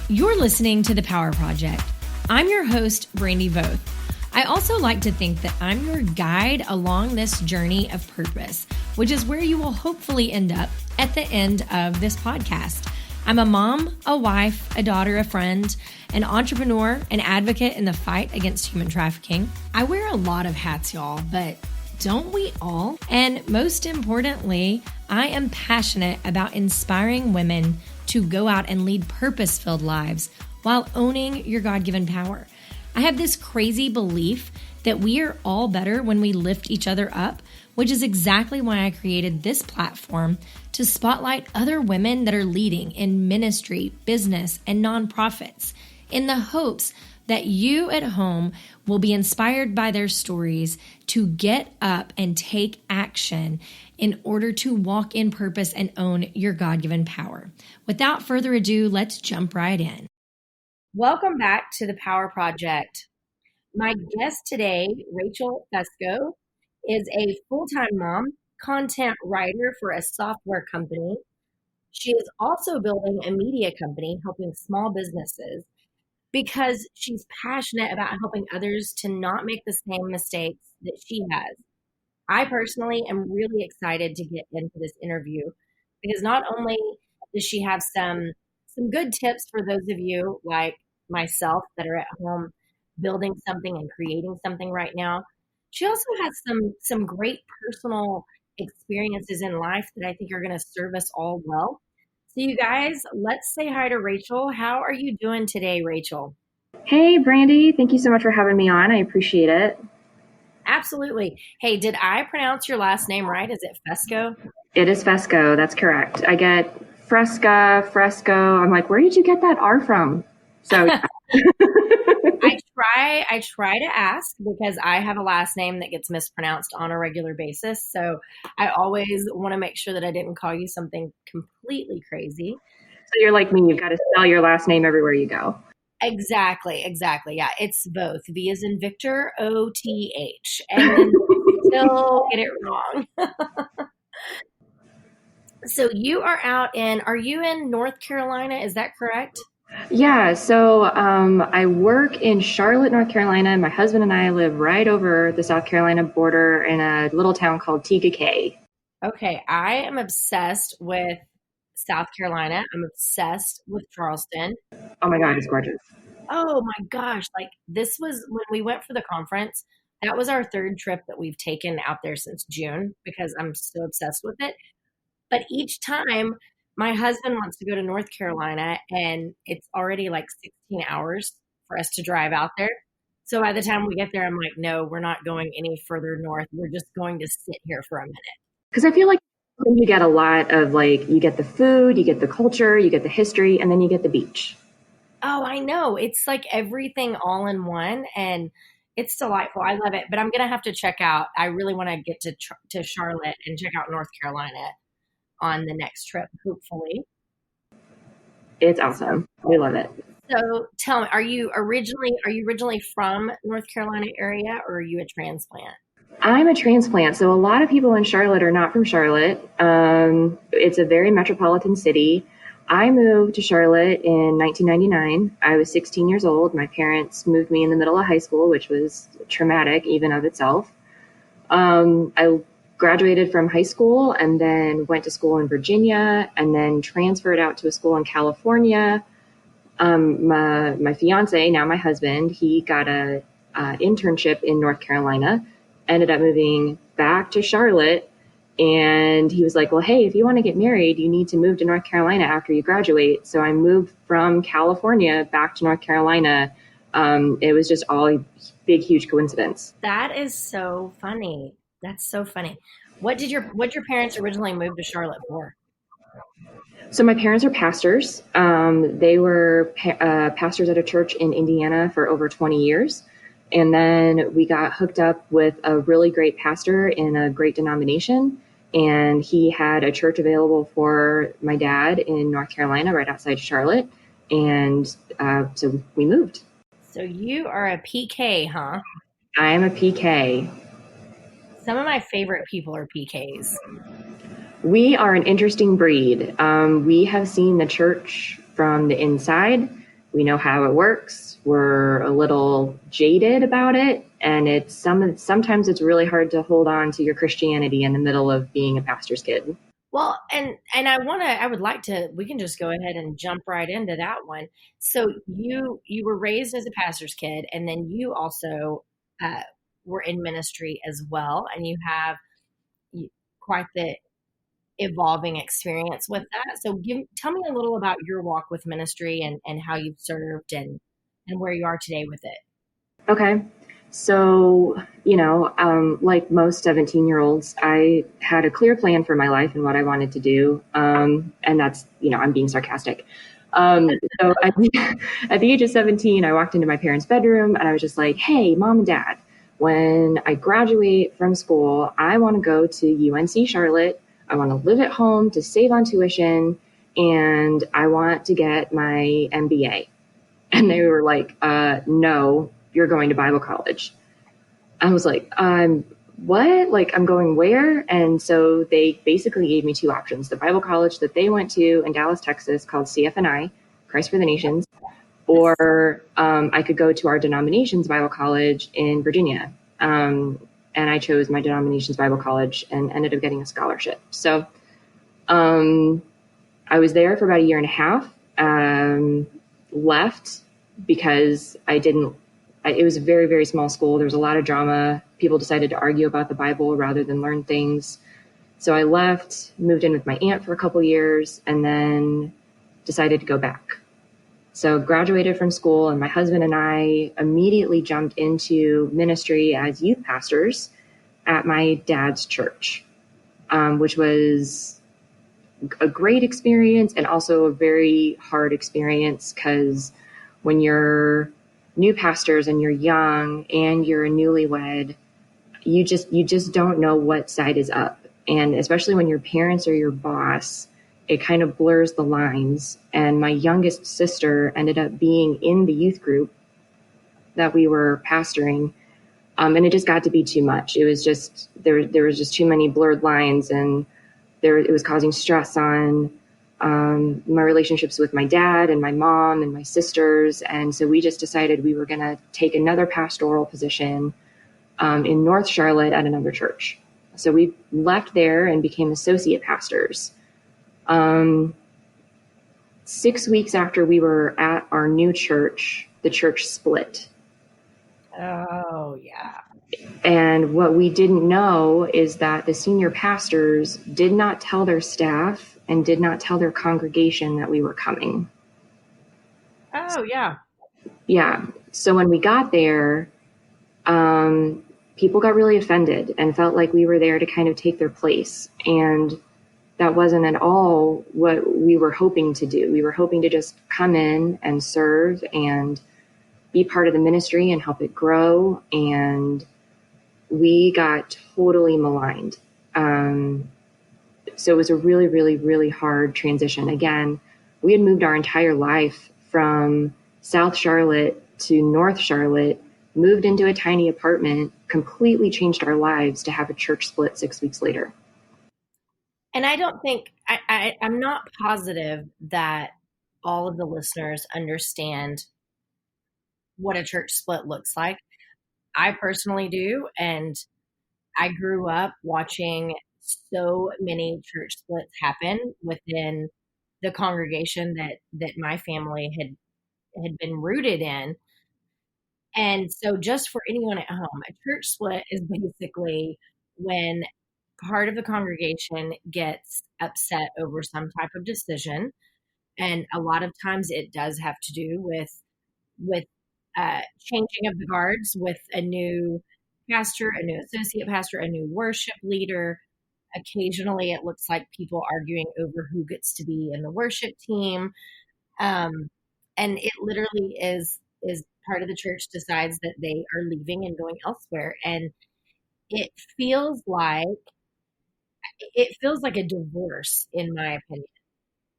You're listening to The Power Project. I'm your host, Brandy Voth. I also like to think that I'm your guide along this journey of purpose, which is where you will hopefully end up at the end of this podcast. I'm a mom, a wife, a daughter, a friend, an entrepreneur, an advocate in the fight against human trafficking. I wear a lot of hats, y'all, but don't we all? And most importantly, I am passionate about inspiring women to go out and lead purpose-filled lives while owning your God-given power. I have this crazy belief that we are all better when we lift each other up, which is exactly why I created this platform to spotlight other women that are leading in ministry, business, and nonprofits in the hopes that you at home will be inspired by their stories to get up and take action in order to walk in purpose and own your God-given power. Without further ado, let's jump right in. Welcome back to The Power Project. My guest today, Rachel Fesko, is a full-time mom, content writer for a software company. She is also building a media company helping small businesses because she's passionate about helping others to not make the same mistakes that she has. I personally am really excited to get into this interview because not only does she have some good tips for those of you like myself that are at home building something and creating something right now, she also has some great personal experiences in life that I think are going to serve us all well. So you guys, let's say hi to Rachel. How are you doing today, Rachel? Hey, Brandy. Thank you so much for having me on. I appreciate it. Absolutely. Hey, did I pronounce your last name right? Is it Fesko? It is Fesko. That's correct. I get Fresco. I'm like, where did you get that R from? So I try to ask because I have a last name that gets mispronounced on a regular basis. So I always want to make sure that I didn't call you something completely crazy. So you're like me. You've got to spell your last name everywhere you go. Exactly. Yeah, it's both. V as in Victor, O-T-H. And then still get it wrong. So are you in North Carolina? Is that correct? Yeah. So I work in Charlotte, North Carolina. My husband and I live right over the South Carolina border in a little town called TKK. Okay. I am obsessed with South Carolina. I'm obsessed with Charleston. Oh my God, it's gorgeous. Oh my gosh. Like this was when we went for the conference. That was our third trip that we've taken out there since June because I'm so obsessed with it. But each time my husband wants to go to North Carolina and it's already like 16 hours for us to drive out there. So by the time we get there, I'm like, no, we're not going any further north. We're just going to sit here for a minute. Because I feel like you get a lot of you get the food, you get the culture, you get the history, and then you get the beach. Oh, I know. It's like everything all in one, and it's delightful. I love it. But I'm going to have to check out. I really want to get to Charlotte and check out North Carolina on the next trip, hopefully. It's awesome. We love it. So tell me, are you originally from North Carolina area, or are you a transplant? I'm a transplant. So a lot of people in Charlotte are not from Charlotte. It's a very metropolitan city. I moved to Charlotte in 1999. I was 16 years old. My parents moved me in the middle of high school, which was traumatic even of itself. I graduated from high school and then went to school in Virginia and then transferred out to a school in California. My fiance, now my husband, he got a internship in North Carolina, ended up moving back to Charlotte. And he was like, well, hey, if you want to get married, you need to move to North Carolina after you graduate. So I moved from California back to North Carolina. It was just all a big, huge coincidence. That is so funny. That's so funny. What did your parents originally move to Charlotte for? So my parents are pastors. They were pastors at a church in Indiana for over 20 years. And then we got hooked up with a really great pastor in a great denomination. And he had a church available for my dad in North Carolina, right outside Charlotte. And so we moved. So you are a PK, huh? I am a PK. Some of my favorite people are PKs. We are an interesting breed. We have seen the church from the inside, We know how it works. We're a little jaded about it, and sometimes it's really hard to hold on to your Christianity in the middle of being a pastor's kid. Well, and I would like to, we can just go ahead and jump right into that one. So you were raised as a pastor's kid, and then you also uh, were in ministry as well, and you have quite the evolving experience with that. So tell me a little about your walk with ministry and how you've served and where you are today with it. Okay. So, like most 17-year-olds, I had a clear plan for my life and what I wanted to do. And that's, I'm being sarcastic. So at the age of 17, I walked into my parents' bedroom and I was just like, hey, mom and dad, when I graduate from school, I want to go to UNC Charlotte. I want to live at home to save on tuition, and I want to get my MBA. And they were like, no, you're going to Bible college. I was like, what? Like, I'm going where? And so they basically gave me two options: the Bible college that they went to in Dallas, Texas, called CFNI, Christ for the Nations, or I could go to our denomination's Bible college in Virginia. And I chose my denomination's Bible college and ended up getting a scholarship. So I was there for about a year and a half, left because it was a very, very small school. There was a lot of drama. People decided to argue about the Bible rather than learn things. So I left, moved in with my aunt for a couple years, and then decided to go back. So graduated from school, and my husband and I immediately jumped into ministry as youth pastors at my dad's church, which was a great experience and also a very hard experience, because when you're new pastors and you're young and you're a newlywed, you just don't know what side is up. And especially when your parents are your boss, it kind of blurs the lines. And my youngest sister ended up being in the youth group that we were pastoring. And it just got to be too much. It was just, there was just too many blurred lines, and it was causing stress on my relationships with my dad and my mom and my sisters. And so we just decided we were going to take another pastoral position in North Charlotte at another church. So we left there and became associate pastors. 6 weeks after we were at our new church, the church split. Oh, yeah. And what we didn't know is that the senior pastors did not tell their staff and did not tell their congregation that we were coming. Oh, yeah. Yeah. So when we got there, people got really offended and felt like we were there to kind of take their place. And that wasn't at all what we were hoping to do. We were hoping to just come in and serve and be part of the ministry and help it grow. And we got totally maligned. So it was a really, really, really hard transition. Again, we had moved our entire life from South Charlotte to North Charlotte, moved into a tiny apartment, completely changed our lives to have a church split 6 weeks later. And I don't think, I'm not positive that all of the listeners understand what a church split looks like. I personally do. And I grew up watching so many church splits happen within the congregation that my family had been rooted in. And so just for anyone at home, a church split is basically when part of the congregation gets upset over some type of decision. And a lot of times it does have to do with changing of the guards, with a new pastor, a new associate pastor, a new worship leader. Occasionally it looks like people arguing over who gets to be in the worship team. And it literally is part of the church decides that they are leaving and going elsewhere. And it feels like it feels like a divorce, in my opinion,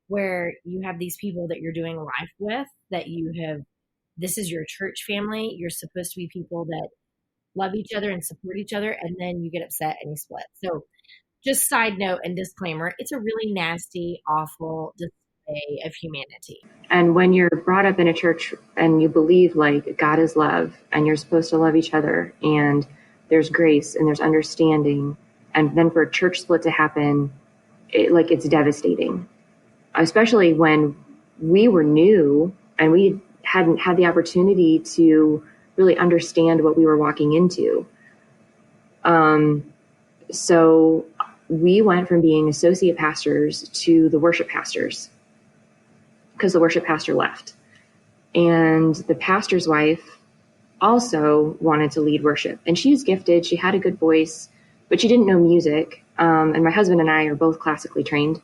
where you have these people that you're doing life with, that you have, this is your church family. You're supposed to be people that love each other and support each other, and then you get upset and you split. So just side note and disclaimer, it's a really nasty, awful display of humanity. And when you're brought up in a church and you believe like God is love and you're supposed to love each other and there's grace and there's understanding, and then for a church split to happen, it's devastating, especially when we were new and we hadn't had the opportunity to really understand what we were walking into. So we went from being associate pastors to the worship pastors because the worship pastor left. And the pastor's wife also wanted to lead worship. And she's gifted. She had a good voice, but she didn't know music. And my husband and I are both classically trained.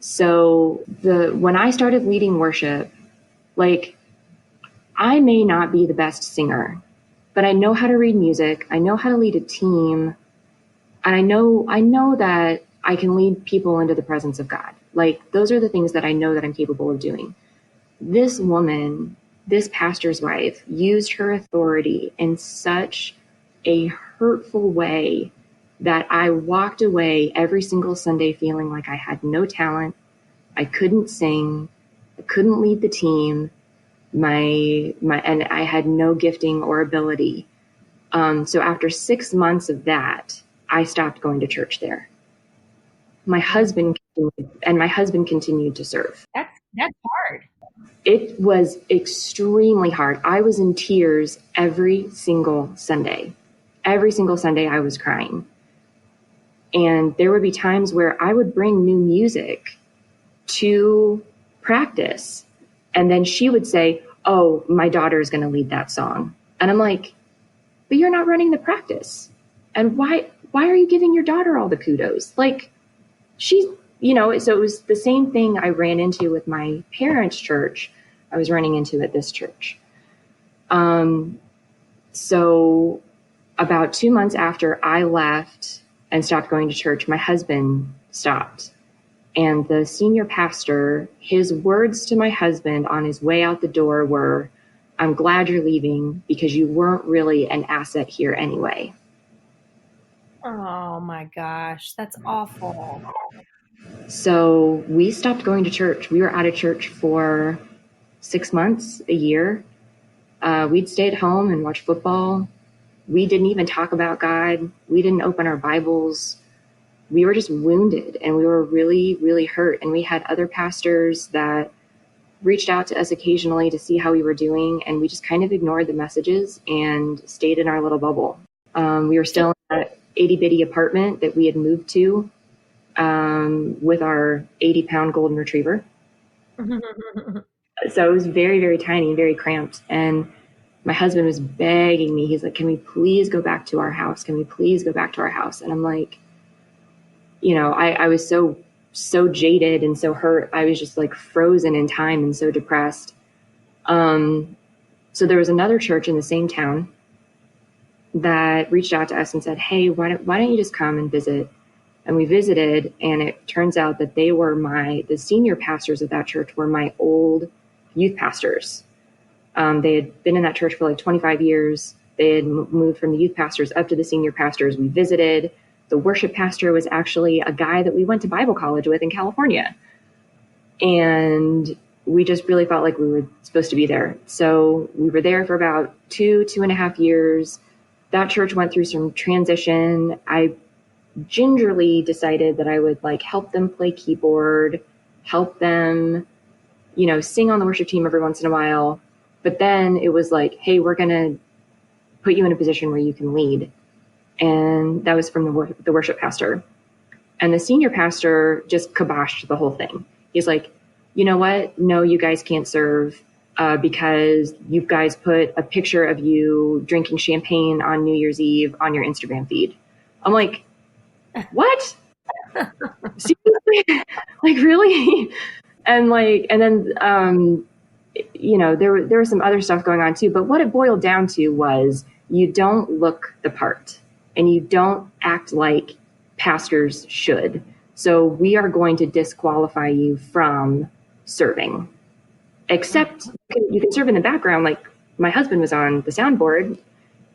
So when I started leading worship, like, I may not be the best singer, but I know how to read music. I know how to lead a team. And I know that I can lead people into the presence of God. Like, those are the things that I know that I'm capable of doing. This woman, this pastor's wife, used her authority in such a hurtful way that I walked away every single Sunday feeling like I had no talent. I couldn't sing. I couldn't lead the team. And I had no gifting or ability. So after 6 months of that, I stopped going to church there. My husband continued to serve. That's hard. It was extremely hard. I was in tears every single Sunday. Every single Sunday I was crying. And there would be times where I would bring new music to practice. And then she would say, "Oh, my daughter is going to lead that song." And I'm like, "But you're not running the practice. And why are you giving your daughter all the kudos?" Like, she's, so it was the same thing I ran into with my parents' church. I was running into at this church. So about 2 months after I left and stopped going to church, my husband stopped. And the senior pastor, his words to my husband on his way out the door were, "I'm glad you're leaving because you weren't really an asset here anyway." Oh my gosh, that's awful. So we stopped going to church. We were out of church for 6 months, a year. We'd stay at home and watch football. We didn't even talk about God. We didn't open our Bibles. We were just wounded and we were really, really hurt. And we had other pastors that reached out to us occasionally to see how we were doing. And we just kind of ignored the messages and stayed in our little bubble. We were still in that itty bitty apartment that we had moved to with our 80-pound golden retriever. So it was very, very tiny, very cramped. And my husband was begging me. He's like, "Can we please go back to our house? Can we please go back to our house?" And I'm like, I was so jaded and so hurt. I was just like frozen in time and so depressed. So there was another church in the same town that reached out to us and said, "Hey, why don't you just come and visit?" And we visited, and it turns out that they were the senior pastors of that church were my old youth pastors. They had been in that church for like 25 years. They had moved from the youth pastors up to the senior pastors. We visited. The worship pastor was actually a guy that we went to Bible college with in California. And we just really felt like we were supposed to be there. So we were there for about 2.5 years. That church went through some transition. I gingerly decided that I would help them play keyboard, help them, sing on the worship team every once in a while. But then it was like, "Hey, we're going to put you in a position where you can lead." And that was from the worship pastor. And the senior pastor just kiboshed the whole thing. He's like, "You know what? No, you guys can't serve because you guys put a picture of you drinking champagne on New Year's Eve on your Instagram feed." I'm like, "What? Seriously? Really?" And then, there was some other stuff going on too. But what it boiled down to was you don't look the part and you don't act like pastors should. So we are going to disqualify you from serving. Except you can serve in the background. Like, my husband was on the soundboard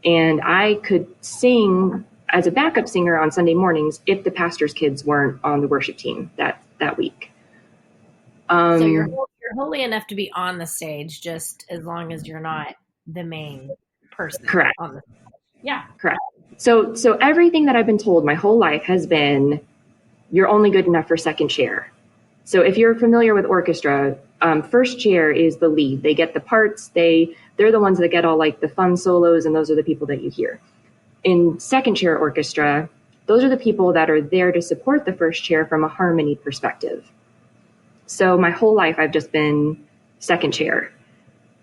and I could sing as a backup singer on Sunday mornings if the pastor's kids weren't on the worship team that week. So your you're holy enough to be on the stage, just as long as you're not the main person Correct. on the stage. Yeah. Correct. So everything that I've been told my whole life has been, you're only good enough for second chair. So if you're familiar with orchestra, first chair is the lead. They get the parts. They're the ones that get all like the fun solos, and those are the people that you hear. In second chair orchestra, those are the people that are there to support the first chair from a harmony perspective. So my whole life I've just been second chair.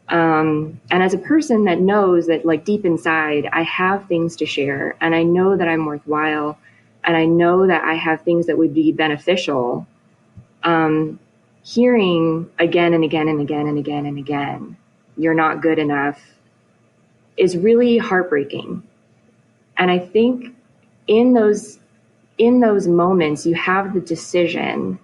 And as a person that knows that like deep inside, I have things to share, and I know that I'm worthwhile, and I know that I have things that would be beneficial, hearing again and again and again and again and again, you're not good enough, is really heartbreaking. And I think in those moments, you have the decision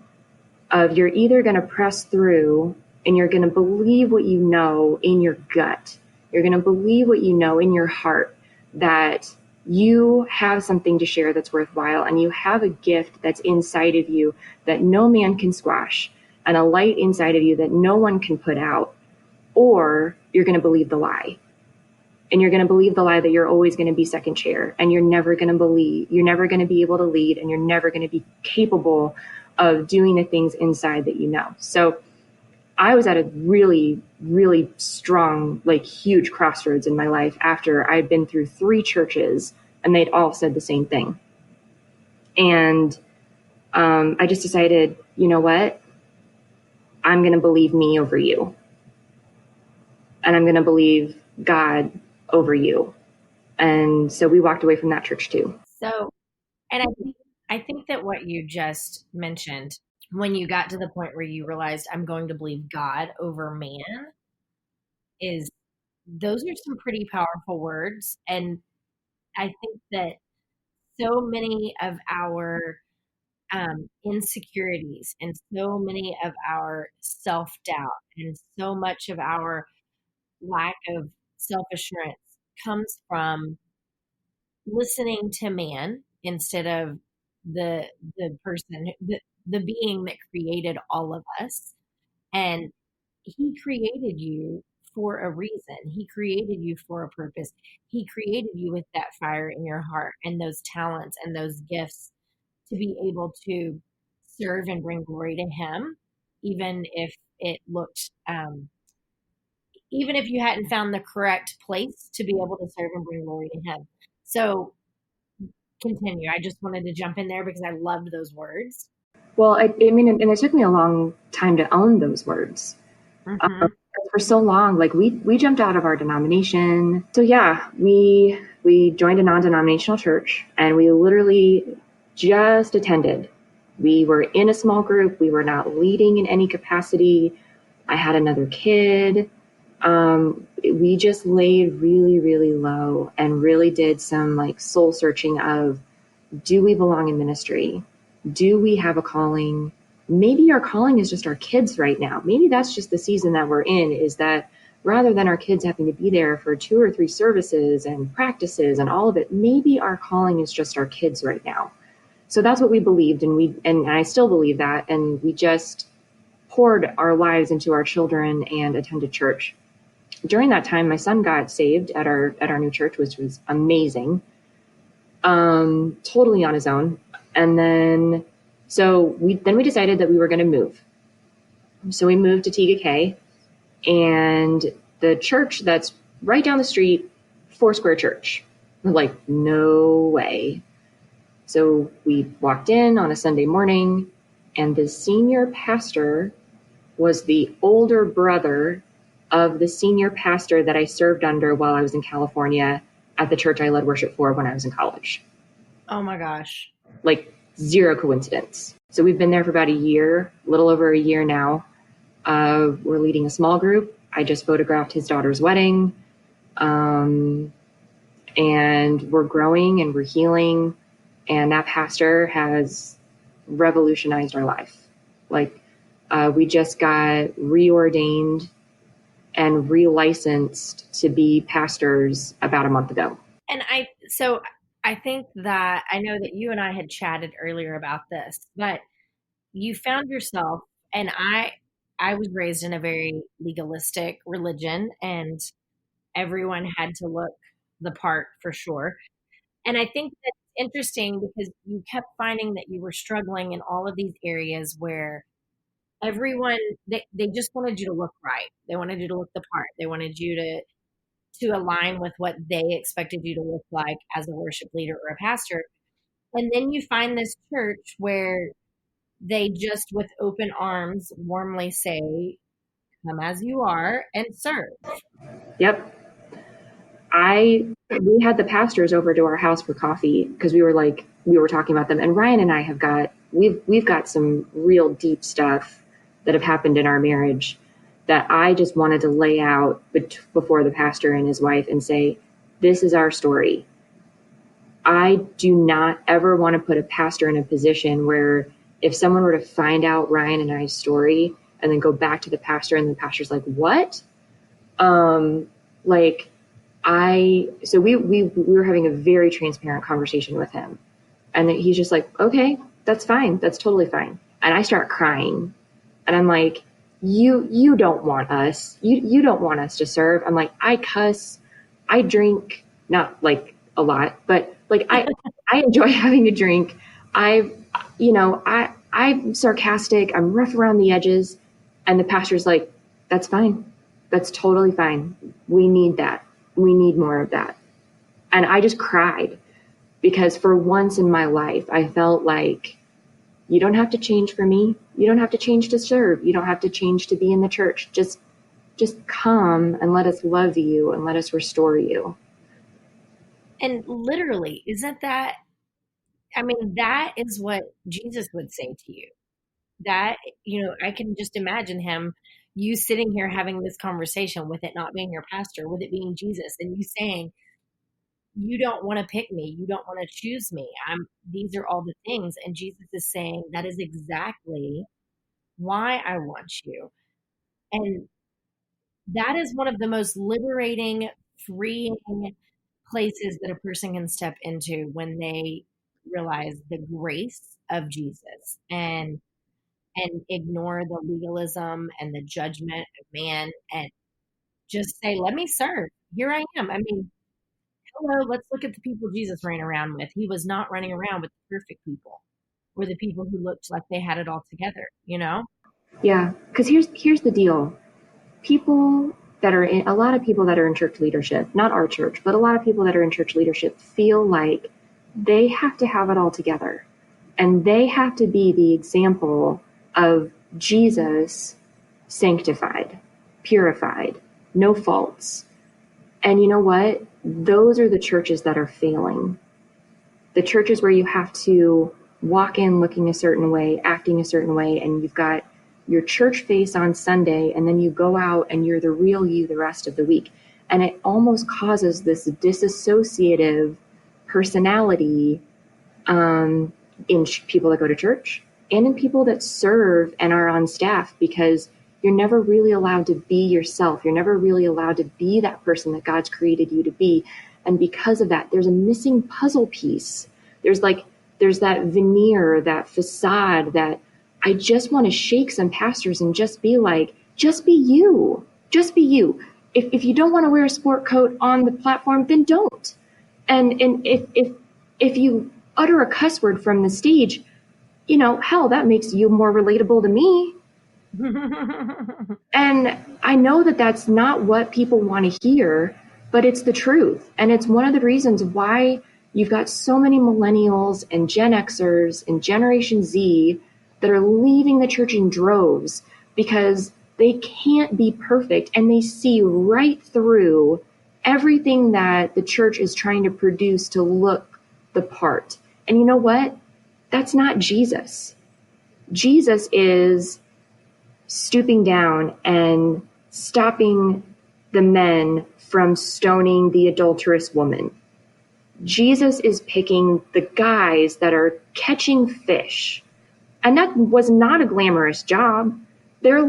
of, you're either going to press through and you're going to believe what you know in your gut. You're going to believe what you know in your heart, that you have something to share that's worthwhile, and you have a gift that's inside of you that no man can squash, and a light inside of you that no one can put out. Or you're going to believe the lie. And you're going to believe the lie that you're always going to be second chair, and you're never going to be able to lead, and you're never going to be capable of doing the things inside that you know. So I was at a really, really strong, like huge crossroads in my life after I'd been through 3 churches, and they'd all said the same thing. And I just decided, you know what? I'm going to believe me over you. And I'm going to believe God over you. And so we walked away from that church too. So, and I think that what you just mentioned, when you got to the point where you realized I'm going to believe God over man, is those are some pretty powerful words. And I think that so many of our insecurities and so many of our self-doubt and so much of our lack of self-assurance comes from listening to man instead of the person, the being that created all of us. And he created you for a reason. He created you for a purpose. He created you with that fire in your heart and those talents and those gifts to be able to serve and bring glory to him, even if it looked even if you hadn't found the correct place to be able to serve and bring glory to him. So continue. I just wanted to jump in there because I loved those words. Well, I mean, and it took me a long time to own those words. Mm-hmm. For so long, like we jumped out of our denomination. So yeah, we joined a non-denominational church, and we literally just attended. We were in a small group. We were not leading in any capacity. I had another kid. We just laid really, really low and really did some like soul searching of, do we belong in ministry? Do we have a calling? Maybe our calling is just our kids right now. Maybe that's just the season that we're in, is that rather than our kids having to be there for 2 or 3 services and practices and all of it, maybe our calling is just our kids right now. So that's what we believed, and I still believe that, and we just poured our lives into our children and attended church. During that time, my son got saved at our new church, which was amazing. Totally on his own. And then, we decided that we were going to move. So we moved to TGK, and the church that's right down the street, Foursquare Church. We're like, no way. So we walked in on a Sunday morning, and the senior pastor was the older brother of the senior pastor that I served under while I was in California at the church I led worship for when I was in college. Oh my gosh. Like, zero coincidence. So we've been there for about a year, a little over a year now. We're leading a small group. I just photographed his daughter's wedding. And we're growing and we're healing. And that pastor has revolutionized our life. Like, we just got reordained and relicensed to be pastors about a month ago. And I think that I know that you and I had chatted earlier about this, but you found yourself, and I was raised in a very legalistic religion, and everyone had to look the part for sure. And I think that's interesting because you kept finding that you were struggling in all of these areas where everyone they just wanted you to look right. They wanted you to look the part. They wanted you to align with what they expected you to look like as a worship leader or a pastor. And then you find this church where they just with open arms warmly say, come as you are and serve. Yep. We had the pastors over to our house for coffee because we were talking about them. And Ryan and I we've got some real deep stuff that have happened in our marriage that I just wanted to lay out before the pastor and his wife and say, this is our story. I do not ever want to put a pastor in a position where if someone were to find out Ryan and I's story and then go back to the pastor and the pastor's like, what? So we were having a very transparent conversation with him, and he's just like, okay, that's fine. That's totally fine. And I start crying, and I'm like, you don't want us. You don't want us to serve. I'm like, I cuss, I drink, not like a lot, but like I enjoy having a drink. I'm sarcastic. I'm rough around the edges. And the pastor's like, that's fine. That's totally fine. We need that. We need more of that. And I just cried because for once in my life, I felt like you don't have to change for me. You don't have to change to serve. You don't have to change to be in the church. Just come and let us love you and let us restore you. And literally, isn't that, I mean, that is what Jesus would say to you. That, I can just imagine you sitting here having this conversation with it not being your pastor, with it being Jesus, and you saying, you don't want to pick me. You don't want to choose me. These are all the things. And Jesus is saying, that is exactly why I want you. And that is one of the most liberating, freeing places that a person can step into when they realize the grace of Jesus and ignore the legalism and the judgment of man and just say, let me serve. Here I am. I mean, hello, let's look at the people Jesus ran around with. He was not running around with the perfect people or the people who looked like they had it all together, Yeah, because here's the deal. A lot of people that are in church leadership, not our church, but a lot of people that are in church leadership feel like they have to have it all together. And they have to be the example of Jesus sanctified, purified, no faults. And you know what? Those are the churches that are failing. The churches where you have to walk in looking a certain way, acting a certain way, and you've got your church face on Sunday, and then you go out and you're the real you the rest of the week. And it almost causes this disassociative personality in people that go to church and in people that serve and are on staff, because you're never really allowed to be yourself. You're never really allowed to be that person that God's created you to be. And because of that, there's a missing puzzle piece. There's that veneer, that facade that I just want to shake some pastors and just be like, just be you. Just be you. If you don't want to wear a sport coat on the platform, then don't. And if you utter a cuss word from the stage, hell, that makes you more relatable to me. And I know that that's not what people want to hear, but it's the truth. And it's one of the reasons why you've got so many millennials and Gen Xers and Generation Z that are leaving the church in droves because they can't be perfect and they see right through everything that the church is trying to produce to look the part. And you know what? That's not Jesus. Jesus is stooping down and stopping the men from stoning the adulterous woman. Jesus is picking the guys that are catching fish. And that was not a glamorous job. They're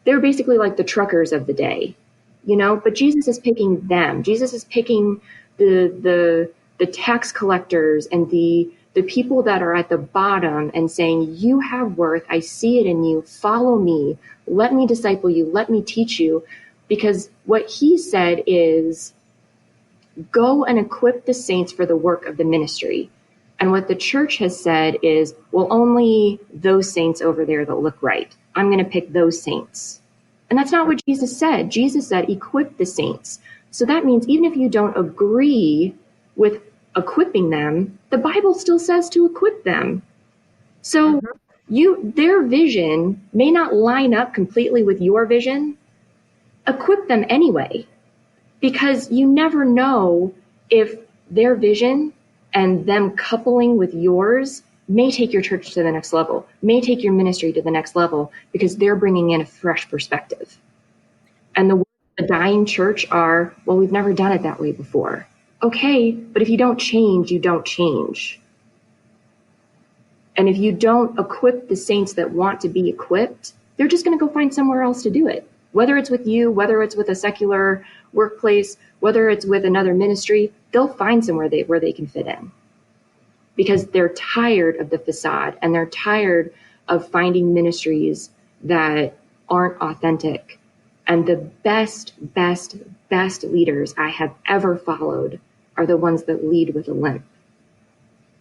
basically like the truckers of the day, but Jesus is picking them. Jesus is picking the tax collectors and the people that are at the bottom and saying, you have worth. I see it in you. Follow me. let me disciple you, let me teach you. Because what he said is, go and equip the saints for the work of the ministry. And what the church has said is, well, only those saints over there that look right. I'm going to pick those saints. And that's not what Jesus said. Jesus said, equip the saints. So that means even if you don't agree with equipping them, the Bible still says to equip them. So their vision may not line up completely with your vision. Equip them anyway, because you never know if their vision and them coupling with yours may take your church to the next level, may take your ministry to the next level, because they're bringing in a fresh perspective. And the dying church are, well, we've never done it that way before. Okay, but if you don't change, you don't change. And if you don't equip the saints that want to be equipped, they're just going to go find somewhere else to do it. Whether it's with you, whether it's with a secular workplace, whether it's with another ministry, they'll find somewhere where they can fit in. Because they're tired of the facade, and they're tired of finding ministries that aren't authentic. And the best leaders I have ever followed are the ones that lead with a limp.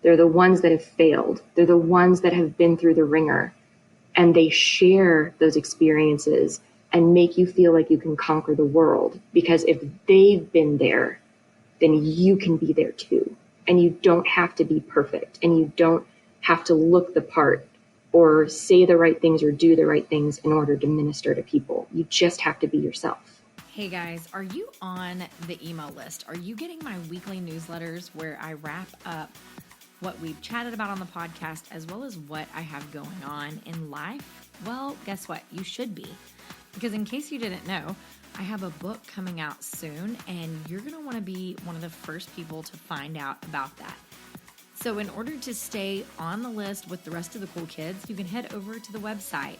They're the ones that have failed. They're the ones that have been through the ringer, and they share those experiences and make you feel like you can conquer the world. Because if they've been there, then you can be there too. And you don't have to be perfect, and you don't have to look the part or say the right things or do the right things in order to minister to people. You just have to be yourself. Hey guys, are you on the email list? Are you getting my weekly newsletters where I wrap up what we've chatted about on the podcast, as well as what I have going on in life? Well, guess what? You should be. Because in case you didn't know, I have a book coming out soon, and you're going to want to be one of the first people to find out about that. So in order to stay on the list with the rest of the cool kids, you can head over to the website,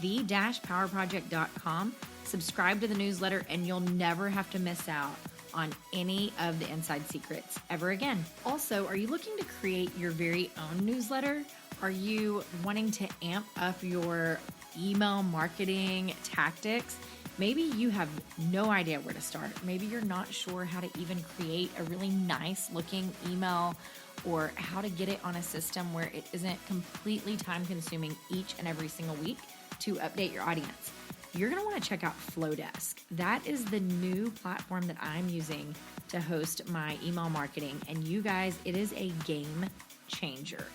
the-powerproject.com, subscribe to the newsletter, and you'll never have to miss out on any of the inside secrets ever again. Also, are you looking to create your very own newsletter? Are you wanting to amp up your email marketing tactics? Maybe you have no idea where to start. Maybe you're not sure how to even create a really nice looking email, or how to get it on a system where it isn't completely time consuming each and every single week to update your audience. You're going to want to check out Flowdesk. That is the new platform that I'm using to host my email marketing. And you guys, it is a game changer.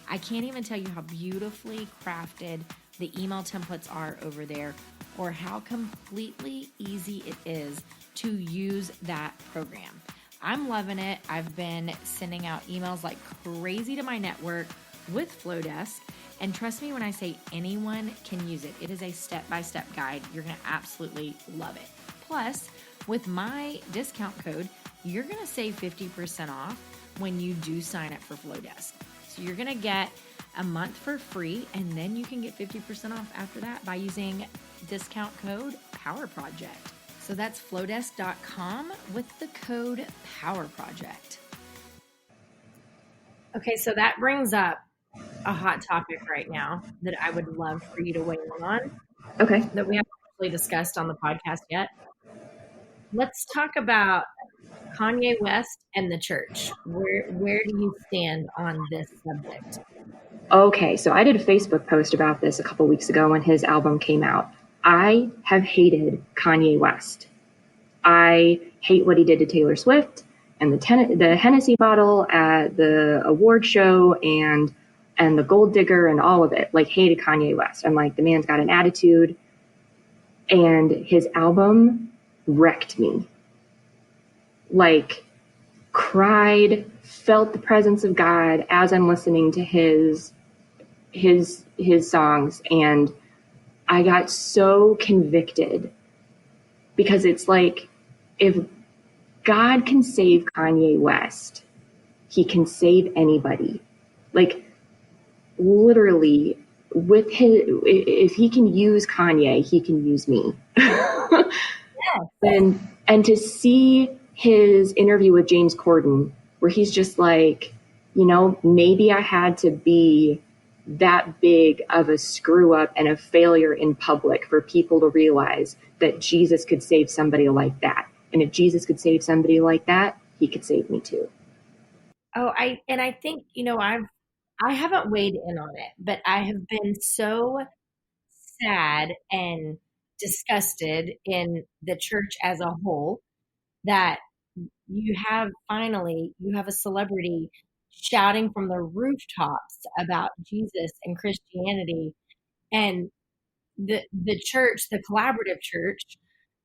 I can't even tell you how beautifully crafted the email templates are over there, or how completely easy it is to use that program. I'm loving it. I've been sending out emails like crazy to my network with Flowdesk. And trust me when I say anyone can use it. It is a step-by-step guide. You're going to absolutely love it. Plus, with my discount code, you're going to save 50% off when you do sign up for Flowdesk. So you're going to get a month for free, and then you can get 50% off after that by using discount code POWERPROJECT. So that's flowdesk.com with the code POWERPROJECT. Okay, so that brings up a hot topic right now that I would love for you to weigh in on. Okay. That we haven't actually discussed on the podcast yet. Let's talk about Kanye West and the church. Where do you stand on this subject? Okay, so I did a Facebook post about this a couple weeks ago when his album came out. I have hated Kanye West. I hate what he did to Taylor Swift and the Hennessy bottle at the award show and the gold digger and all of it. Like, hated Kanye West. I'm like, the man's got an attitude, and his album wrecked me. Like, cried, felt the presence of God as I'm listening to his songs, and I got so convicted, because it's like, if God can save Kanye West, he can save anybody. Like, literally, with his, if he can use Kanye, he can use me. Yeah. And to see his interview with James Corden, where he's just like, you know, maybe I had to be that big of a screw up and a failure in public for people to realize that Jesus could save somebody like that. And if Jesus could save somebody like that, he could save me too. Oh, I think, I haven't weighed in on it, but I have been so sad and disgusted in the church as a whole that you have a celebrity shouting from the rooftops about Jesus and Christianity, and the church, the collaborative church,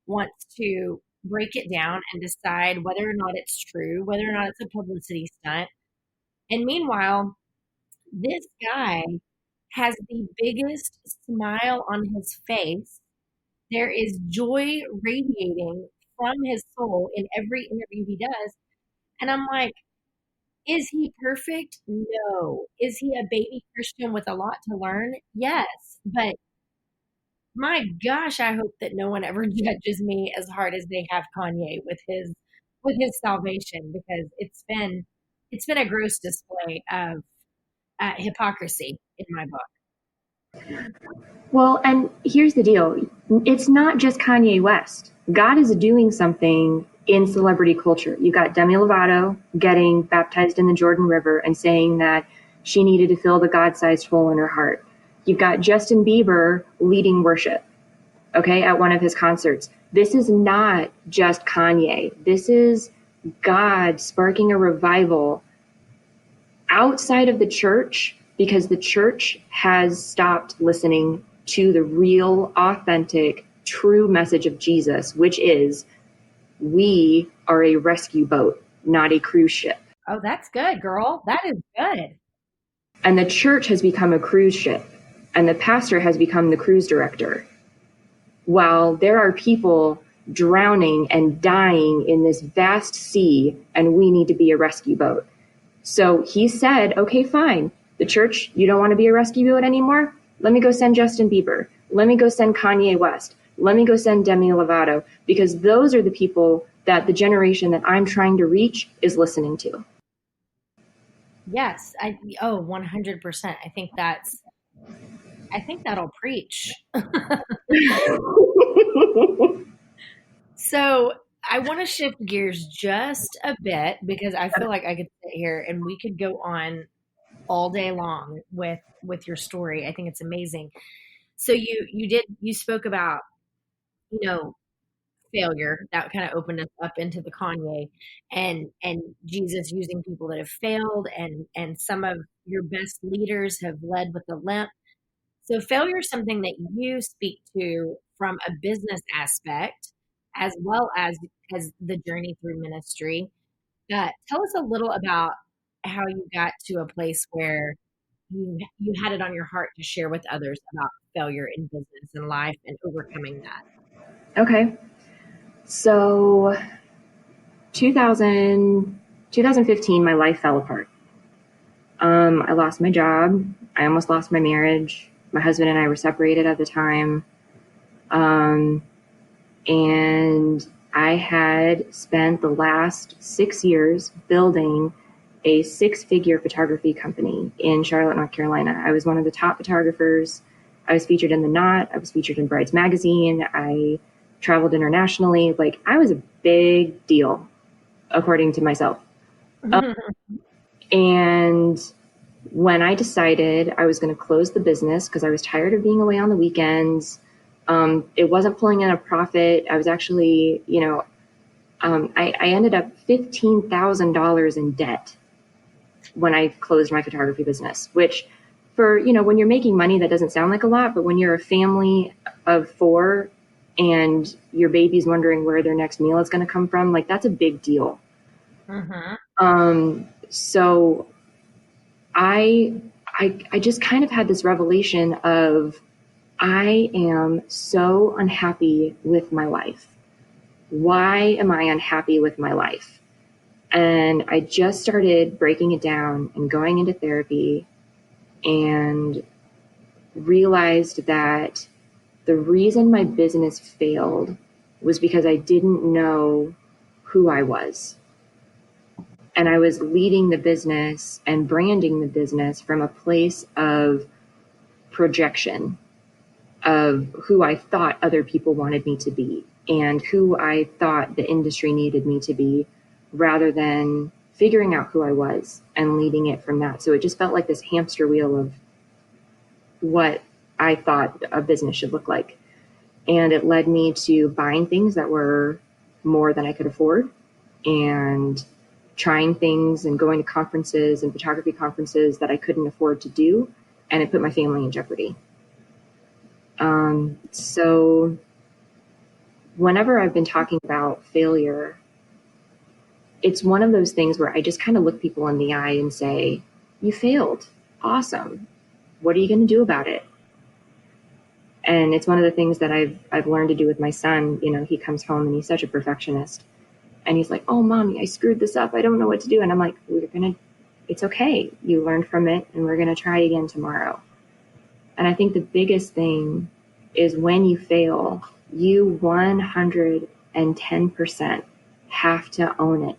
wants to break it down and decide whether or not it's true, whether or not it's a publicity stunt. And meanwhile, this guy has the biggest smile on his face. There is joy radiating from his soul in every interview he does. And I'm like, is he perfect? No. Is he a baby Christian with a lot to learn? Yes. But my gosh, I hope that no one ever judges me as hard as they have Kanye with his salvation, because it's been a gross display of hypocrisy in my book. Well, and here's the deal. It's not just Kanye West. God is doing something in celebrity culture. You got Demi Lovato getting baptized in the Jordan River and saying that she needed to fill the God-sized hole in her heart. You've got Justin Bieber leading worship, okay, at one of his concerts. This is not just Kanye. This is God sparking a revival outside of the church, because the church has stopped listening to the real, authentic, true message of Jesus, which is we are a rescue boat, not a cruise ship. Oh, that's good, girl. That is good. And the church has become a cruise ship, and the pastor has become the cruise director. While there are people drowning and dying in this vast sea, and we need to be a rescue boat. So he said, okay, fine. The church, you don't want to be a rescue boat anymore? Let me go send Justin Bieber. Let me go send Kanye West. Let me go send Demi Lovato, because those are the people that the generation that I'm trying to reach is listening to. Yes. 100%. I think that'll preach. So I want to shift gears just a bit, because I feel like I could sit here and we could go on all day long with your story. I think it's amazing. So you spoke about, failure. That kind of opened us up into the Kanye and Jesus using people that have failed, and some of your best leaders have led with a limp. So failure is something that you speak to from a business aspect, as well as the journey through ministry. Tell us a little about how you got to a place where you had it on your heart to share with others about failure in business and life and overcoming that. Okay. So 2015, my life fell apart. I lost my job. I almost lost my marriage. My husband and I were separated at the time. And I had spent the last 6 years building a 6-figure photography company in Charlotte, North Carolina. I was one of the top photographers. I was featured in The Knot. I was featured in Brides Magazine. I traveled internationally. Like, I was a big deal, according to myself. And when I decided I was going to close the business because I was tired of being away on the weekends, it wasn't pulling in a profit. I was actually, I ended up $15,000 in debt when I closed my photography business, which for, when you're making money, that doesn't sound like a lot, but when you're a family of 4 and your baby's wondering where their next meal is going to come from, like, that's a big deal. So I just kind of had this revelation of, I am so unhappy with my life. Why am I unhappy with my life? And I just started breaking it down and going into therapy, and realized that the reason my business failed was because I didn't know who I was. And I was leading the business and branding the business from a place of projection of who I thought other people wanted me to be and who I thought the industry needed me to be, rather than figuring out who I was and leading it from that. So it just felt like this hamster wheel of what I thought a business should look like. And it led me to buying things that were more than I could afford, and trying things and going to conferences and photography conferences that I couldn't afford to do. And it put my family in jeopardy. So whenever I've been talking about failure, it's one of those things where I just kind of look people in the eye and say, you failed. Awesome. What are you going to do about it? And it's one of the things that I've learned to do with my son. You know, he comes home and he's such a perfectionist, and he's like, oh, mommy, I screwed this up. I don't know what to do. And I'm like, it's okay. You learned from it, and we're going to try again tomorrow. And I think the biggest thing is when you fail, you 110% have to own it.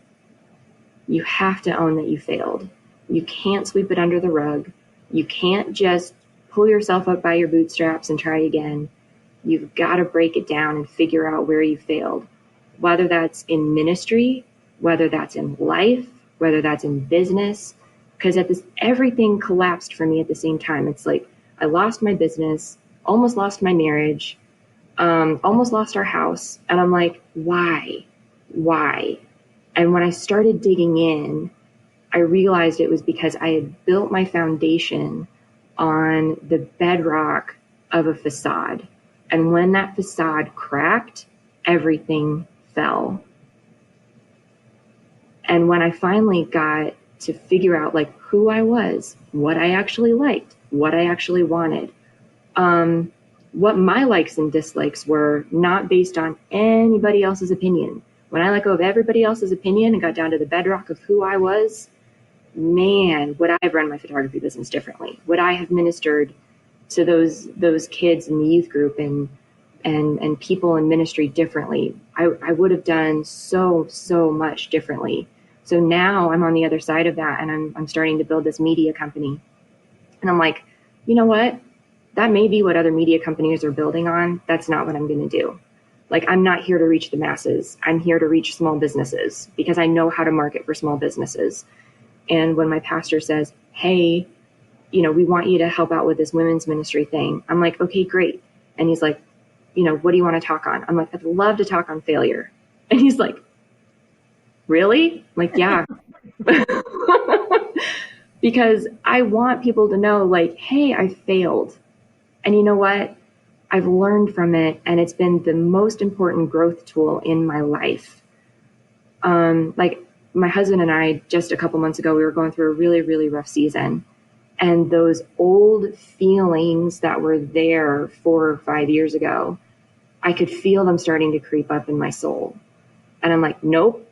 You have to own that you failed. You can't sweep it under the rug. You can't just pull yourself up by your bootstraps and try again. You've got to break it down and figure out where you failed, whether that's in ministry, whether that's in life, whether that's in business, because everything collapsed for me at the same time. It's like I lost my business, almost lost my marriage, almost lost our house. And I'm like, why? And when I started digging in, I realized it was because I had built my foundation on the bedrock of a facade. And when that facade cracked, everything fell. And when I finally got to figure out like who I was, what I actually liked, what I actually wanted, what my likes and dislikes were, not based on anybody else's opinion. When I let go of everybody else's opinion and got down to the bedrock of who I was, man, would I have run my photography business differently? Would I have ministered to those kids in the youth group and people in ministry differently? I would have done so much differently. So now I'm on the other side of that, and I'm starting to build this media company. And I'm like, you know what? That may be what other media companies are building on. That's not what I'm going to do. Like, I'm not here to reach the masses. I'm here to reach small businesses because I know how to market for small businesses. And when my pastor says, hey, you know, we want you to help out with this women's ministry thing, I'm like, okay, great. And he's like, you know, what do you want to talk on? I'm like, I'd love to talk on failure. And he's like, really? I'm like, yeah. Because I want people to know, like, hey, I failed. And you know what? I've learned from it, and it's been the most important growth tool in my life. Like my husband and I, just a couple months ago, we were going through a really, really rough season. And those old feelings that were there 4 or 5 years ago, I could feel them starting to creep up in my soul. And I'm like, nope.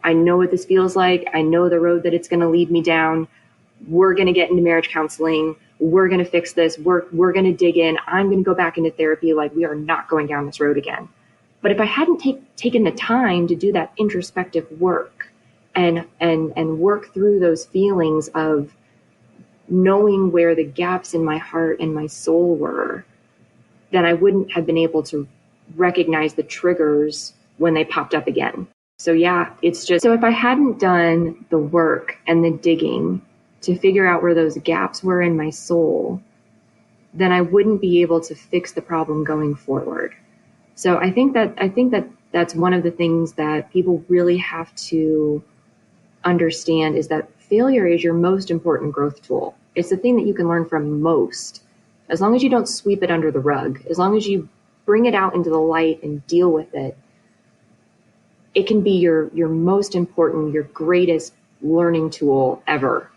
I know what this feels like. I know the road that it's going to lead me down. We're going to get into marriage counseling. We're going to fix this. We're going to dig in. I'm going to go back into therapy. Like, we are not going down this road again. But if I hadn't taken the time to do that introspective work and work through those feelings of knowing where the gaps in my heart and my soul were, then I wouldn't have been able to recognize the triggers when they popped up again. So yeah, it's just, so if I hadn't done the work and the digging to figure out where those gaps were in my soul, then I wouldn't be able to fix the problem going forward. So I think that that's one of the things that people really have to understand, is that failure is your most important growth tool. It's the thing that you can learn from most. As long as you don't sweep it under the rug, as long as you bring it out into the light and deal with it, it can be your most important, your greatest learning tool ever.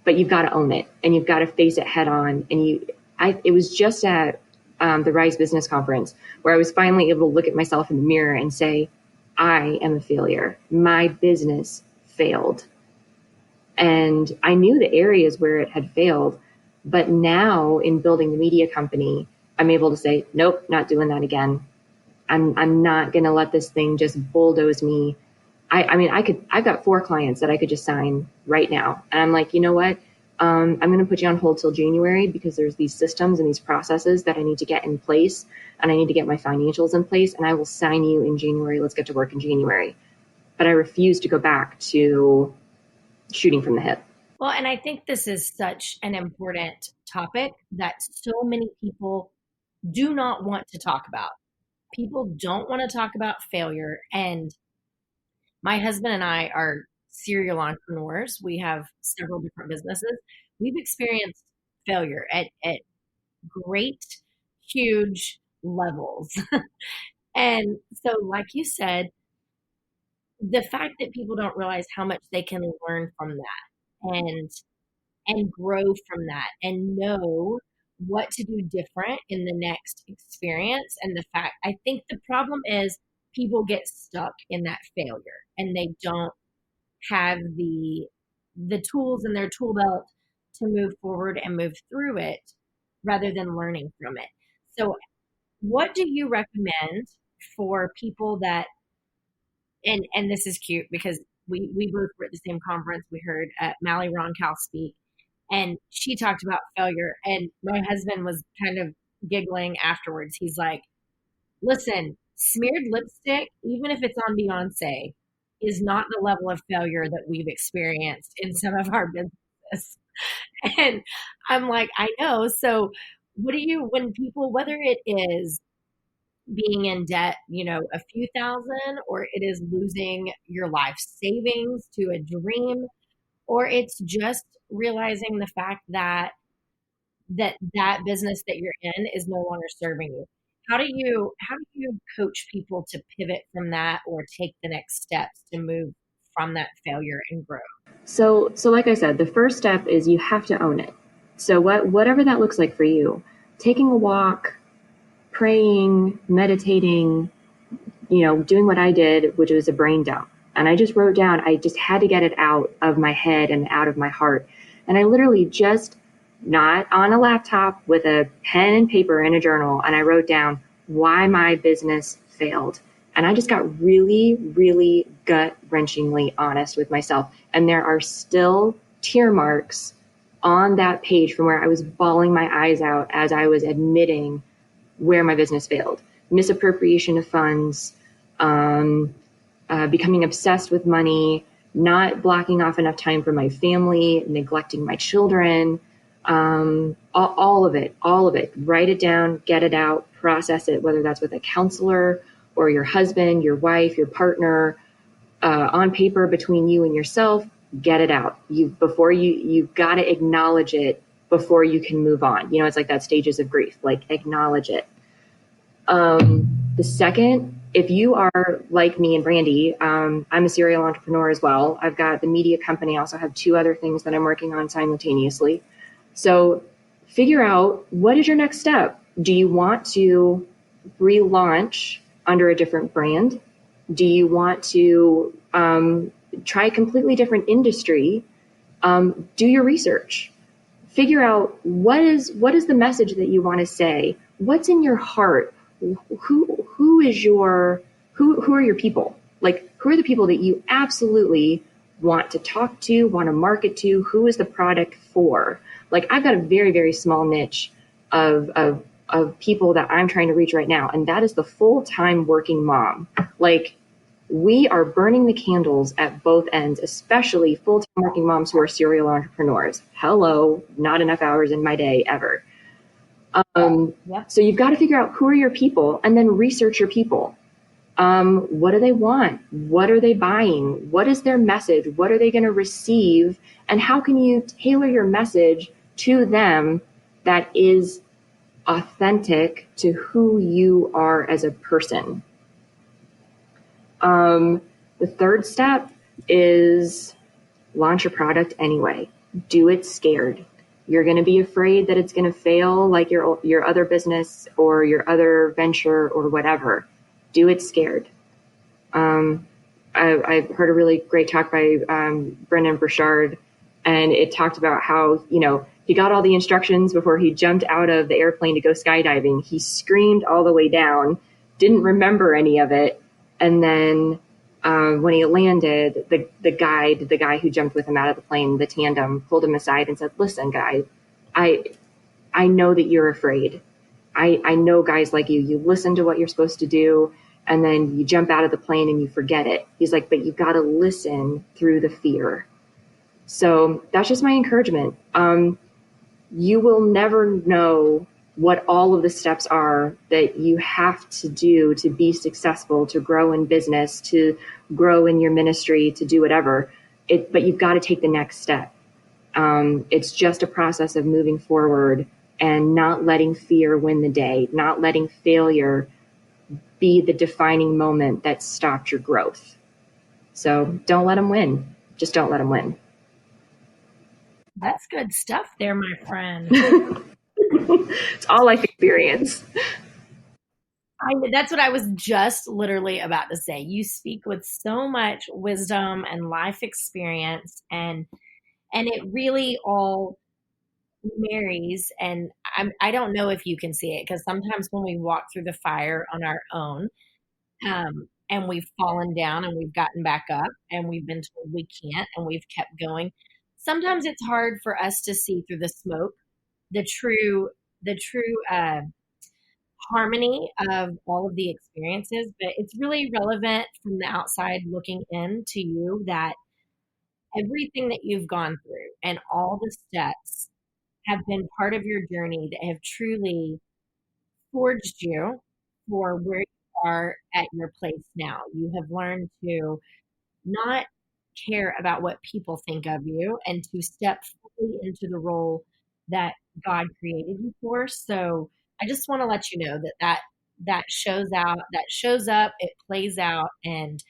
But you've got to own it, and you've got to face it head on. And it was just at the Rise Business Conference where I was finally able to look at myself in the mirror and say, I am a failure. My business failed. And I knew the areas where it had failed. But now in building the media company, I'm able to say, nope, not doing that again. I'm not going to let this thing just bulldoze me. I've got 4 clients that I could just sign right now. And I'm like, you know what? I'm going to put you on hold till January because there's these systems and these processes that I need to get in place, and I need to get my financials in place, and I will sign you in January. Let's get to work in January. But I refuse to go back to shooting from the hip. Well, and I think this is such an important topic that so many people do not want to talk about. People don't want to talk about failure. And my husband and I are serial entrepreneurs. We have several different businesses. We've experienced failure at great, huge levels. And so, like you said, the fact that people don't realize how much they can learn from that and grow from that and know what to do different in the next experience. And the fact, I think the problem is people get stuck in that failure and they don't have the tools in their tool belt to move forward and move through it rather than learning from it. So what do you recommend for people that, and this is cute because we both were at the same conference. We heard Mally Roncal speak, and she talked about failure. And my husband was kind of giggling afterwards. He's like, listen, smeared lipstick, even if it's on Beyonce, is not the level of failure that we've experienced in some of our businesses. And I'm like, I know. So what do you, when people, whether it is being in debt, a few thousand, or it is losing your life savings to a dream, or it's just realizing the fact that business that you're in is no longer serving you. How do you coach people to pivot from that or take the next steps to move from that failure and grow? So like I said, the first step is you have to own it. So whatever that looks like for you, taking a walk, praying, meditating, doing what I did, which was a brain dump. And I just wrote down, I just had to get it out of my head and out of my heart. And I literally just, not on a laptop, with a pen and paper and a journal, and I wrote down why my business failed. And I just got really, really gut-wrenchingly honest with myself. And there are still tear marks on that page from where I was bawling my eyes out as I was admitting where my business failed. Misappropriation of funds, becoming obsessed with money, not blocking off enough time for my family, neglecting my children, all of it. Write it down, get it out, process it, whether that's with a counselor or your husband, your wife, your partner, on paper between you and yourself. Get it out. You've got to acknowledge it before you can move on. It's like that stages of grief, like acknowledge it. The second, if you are like me and Brandy, I'm a serial entrepreneur as well. I've got the media company. I also have 2 other things that I'm working on simultaneously. So figure out, what is your next step? Do you want to relaunch under a different brand? Do you want to try a completely different industry? Do your research. Figure out what is the message that you want to say. What's in your heart? Who are your people? Like, who are the people that you absolutely want to talk to, want to market to? Who is the product for? Like, I've got a very, very small niche of people that I'm trying to reach right now, and that is the full-time working mom. Like, we are burning the candles at both ends, especially full-time working moms who are serial entrepreneurs. Hello, not enough hours in my day ever. So you've got to figure out who are your people and then research your people. What do they want? What are they buying? What is their message? What are they going to receive? And how can you tailor your message to them that is authentic to who you are as a person? The third step is launch your product anyway. Do it scared. You're going to be afraid that it's going to fail, like your other business or your other venture or whatever. Do it scared. I've heard a really great talk by Brendan Burchard, and it talked about how, he got all the instructions before he jumped out of the airplane to go skydiving. He screamed all the way down, didn't remember any of it, and then When he landed, the guy who jumped with him out of the plane, the tandem, pulled him aside and said, "Listen, guy, I know that you're afraid. I know guys like you listen to what you're supposed to do, and then you jump out of the plane and you forget it." He's like, "But you got to listen through the fear." So that's just my encouragement. You will never know what all of the steps are that you have to do to be successful, to grow in business, to grow in your ministry, to do whatever. But you've got to take the next step. It's just a process of moving forward and not letting fear win the day, not letting failure be the defining moment that stopped your growth. So don't let them win. Just don't let them win. That's good stuff there, my friend. It's all life experience. That's what I was just literally about to say. You speak with so much wisdom and life experience, and it really all marries. And I don't know if you can see it, because sometimes when we walk through the fire on our own, and we've fallen down and we've gotten back up and we've been told we can't and we've kept going, sometimes it's hard for us to see through the smoke the true harmony of all of the experiences. But it's really relevant from the outside looking in to you that everything that you've gone through and all the steps have been part of your journey that have truly forged you for where you are at your place now. You have learned to not care about what people think of you and to step fully into the role that God created you for. So I just want to let you know that shows up, it plays out, and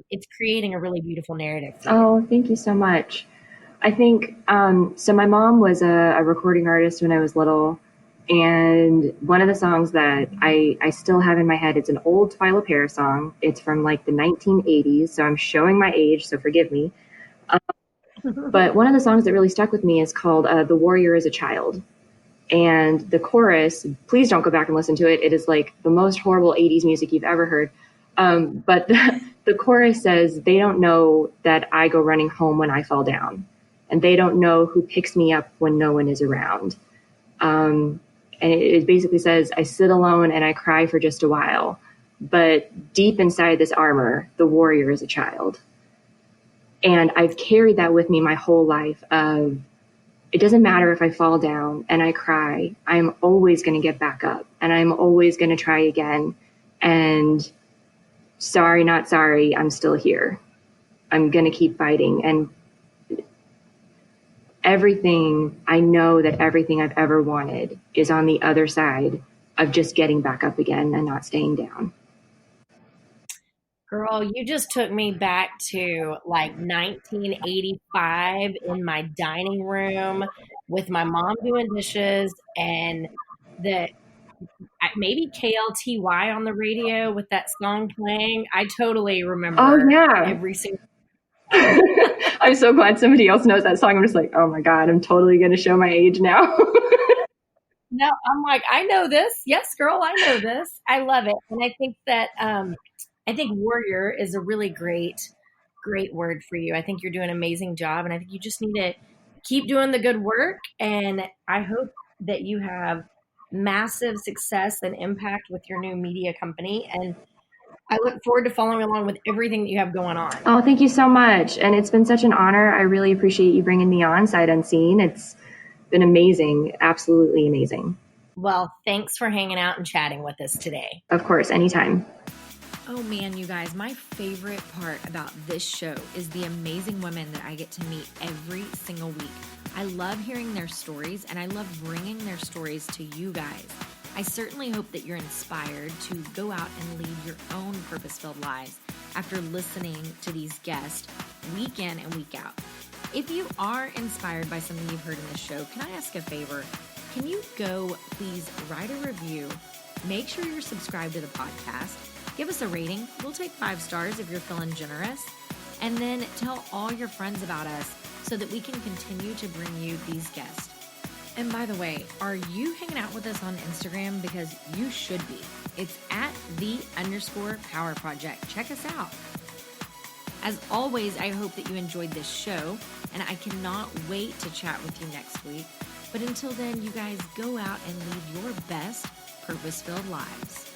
it's creating a really beautiful narrative for you. Oh, thank you so much. I think, so my mom was a recording artist when I was little. And one of the songs that I still have in my head, it's an old Twyla Pear song. It's from like the 1980s. So I'm showing my age, so forgive me. But one of the songs that really stuck with me is called The Warrior is a Child. And the chorus, please don't go back and listen to it. It is like the most horrible 80s music you've ever heard. But the chorus says, "They don't know that I go running home when I fall down. And they don't know who picks me up when no one is around." And it basically says, "I sit alone and I cry for just a while. But deep inside this armor, the warrior is a child." And I've carried that with me my whole life of, it doesn't matter if I fall down and I cry, I'm always going to get back up and I'm always going to try again. And sorry, not sorry, I'm still here. I'm going to keep fighting. And I know that everything I've ever wanted is on the other side of just getting back up again and not staying down. Girl, you just took me back to like 1985 in my dining room with my mom doing dishes and maybe KLTY on the radio with that song playing. I totally remember. Oh, yeah. Every single. I'm so glad somebody else knows that song. I'm just like, oh my God, I'm totally going to show my age now. No, I'm like, I know this. Yes, girl, I know this. I love it. And I think that, I think warrior is a really great word for you. I think you're doing an amazing job. And I think you just need to keep doing the good work. And I hope that you have massive success and impact with your new media company. And I look forward to following along with everything that you have going on. Oh, thank you so much. And it's been such an honor. I really appreciate you bringing me on Sight Unseen. It's been amazing. Absolutely amazing. Well, thanks for hanging out and chatting with us today. Of course, anytime. Oh man, you guys, my favorite part about this show is the amazing women that I get to meet every single week. I love hearing their stories and I love bringing their stories to you guys. I certainly hope that you're inspired to go out and lead your own purpose-filled lives after listening to these guests week in and week out. If you are inspired by something you've heard in this show, can I ask a favor? Can you go please write a review? Make sure you're subscribed to the podcast. Give us a rating. We'll take 5 stars if you're feeling generous. And then tell all your friends about us so that we can continue to bring you these guests. And by the way, are you hanging out with us on Instagram? Because you should be. It's at @the_power project. Check us out. As always, I hope that you enjoyed this show, and I cannot wait to chat with you next week. But until then, you guys go out and lead your best purpose-filled lives.